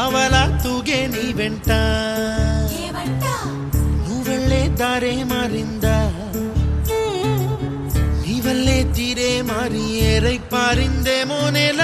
అవల తూగే నీ వెంట నువ్వెళ్ళే దారే మారిందా నీ వల్లే తీరే మారి ఏరై పారిందేమో నేల